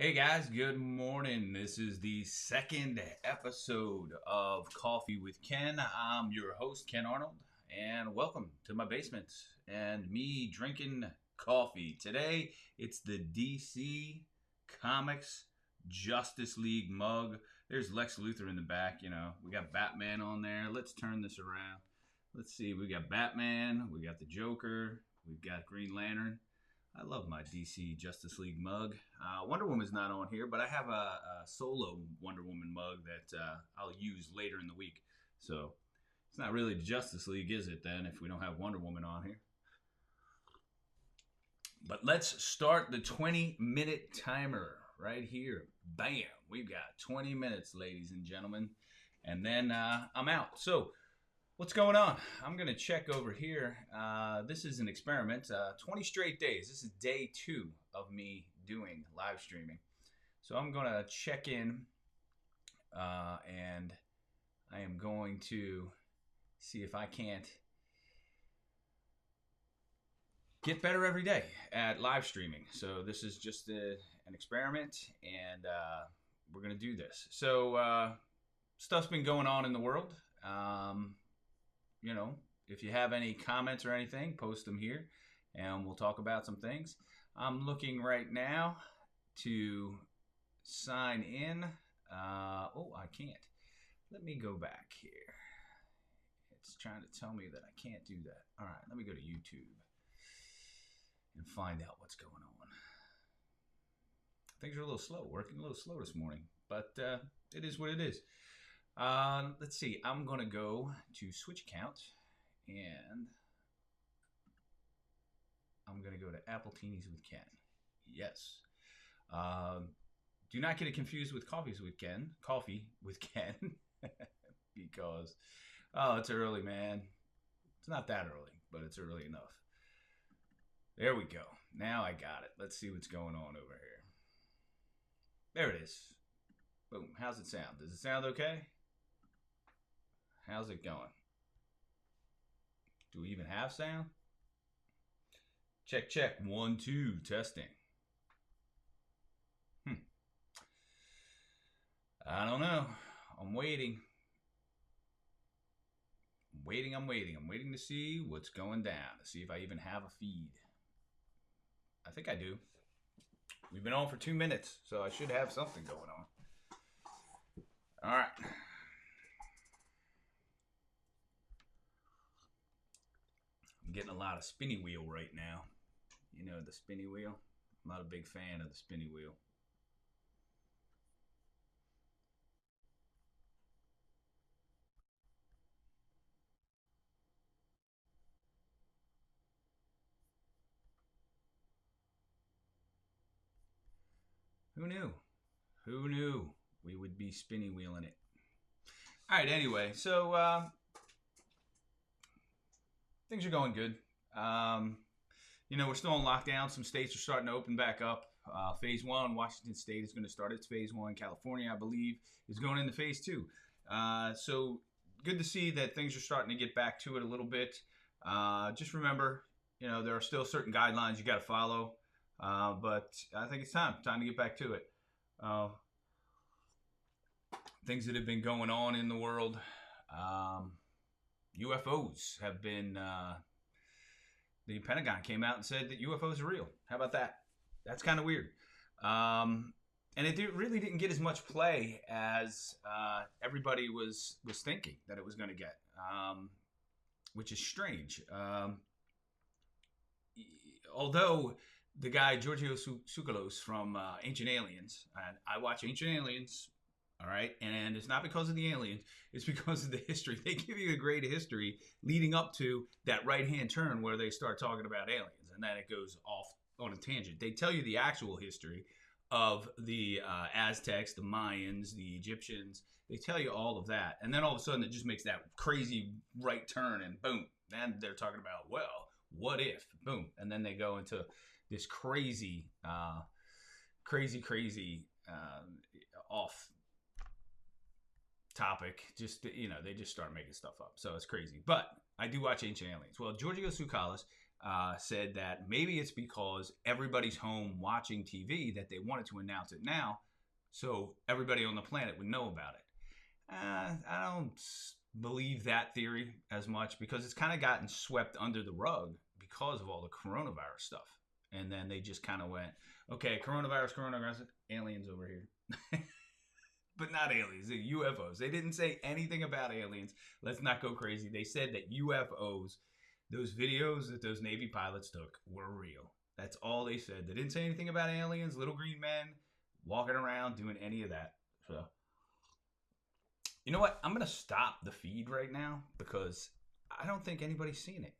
Hey guys, good morning. This is the second episode of Coffee with Ken. I'm your host, Ken Arnold, and welcome to my basement and me drinking coffee. Today, it's the DC Comics Justice League mug. There's Lex Luthor in the back, we got Batman on there. Let's turn this around. Let's see, we got Batman, we got the Joker, we've got Green Lantern. I love my DC Justice League mug. Wonder Woman's not on here, but I have a solo Wonder Woman mug that I'll use later in the week. So it's not really Justice League, is it, then, if we don't have Wonder Woman on here? But let's start the 20-minute timer right here. Bam! We've got 20 minutes, ladies and gentlemen. And then I'm out. So what's going on? I'm going to check over here. This is an experiment. 20 straight days. This is day 2 of me doing live streaming. So I'm going to check in and I am going to see if I can't get better every day at live streaming. So this is just an experiment, and we're going to do this. So stuff's been going on in the world. If you have any comments or anything, post them here and we'll talk about some things. I'm looking right now to sign in. Oh, I can't. Let me go back here. It's trying to tell me that I can't do that. All right, let me go to YouTube and find out what's going on. Things are a little slow, working a little slow this morning, but it is what it is. Let's see. I'm going to go to Switch account, and I'm going to go to Apple Teenies with Ken. Yes. Do not get it confused with Coffee with Ken, because, it's early, man. It's not that early, but it's early enough. There we go. Now I got it. Let's see what's going on over here. There it is. Boom. How's it sound? Does it sound okay? How's it going? Do we even have sound? Check, check. 1, 2, testing. I don't know. I'm waiting. I'm waiting to see what's going down, to see if I even have a feed. I think I do. We've been on for 2 minutes, so I should have something going on. All right. I'm getting a lot of spinny wheel right now. You know the spinny wheel? I'm not a big fan of the spinny wheel. Who knew? Who knew we would be spinny wheeling it? All right, anyway, so things are going good. We're still in lockdown. Some states are starting to open back up. Phase 1, Washington State is going to start its Phase 1. California, I believe, is going into Phase 2. So good to see that things are starting to get back to it a little bit. Just remember, there are still certain guidelines you got to follow. But I think it's time to get back to it. Things that have been going on in the world. UFOs have been, the Pentagon came out and said that UFOs are real. How about that? That's kind of weird. And it really didn't get as much play as everybody was thinking that it was going to get, which is strange. Although the guy, Giorgio Tsoukalos from Ancient Aliens, and I watch Ancient Aliens, all right, and it's not because of the aliens, it's because of the history. They give you a great history leading up to that right-hand turn where they start talking about aliens, and then it goes off on a tangent. They tell you the actual history of the Aztecs, the Mayans, the Egyptians. They tell you all of that, and then all of a sudden it just makes that crazy right turn, and boom, then they're talking about, well, what if, boom, and then they go into this crazy off topic. Just, they just start making stuff up. So it's crazy. But I do watch Ancient Aliens. Well, Giorgio Tsoukalos, said that maybe it's because everybody's home watching TV that they wanted to announce it now, so everybody on the planet would know about it. I don't believe that theory as much because it's kind of gotten swept under the rug because of all the coronavirus stuff. And then they just kind of went, okay, coronavirus, aliens over here. But not aliens, UFOs. They didn't say anything about aliens. Let's not go crazy. They said that UFOs, those videos that those Navy pilots took, were real. That's all they said. They didn't say anything about aliens, little green men, walking around, doing any of that. So, you know what? I'm going to stop the feed right now because I don't think anybody's seen it.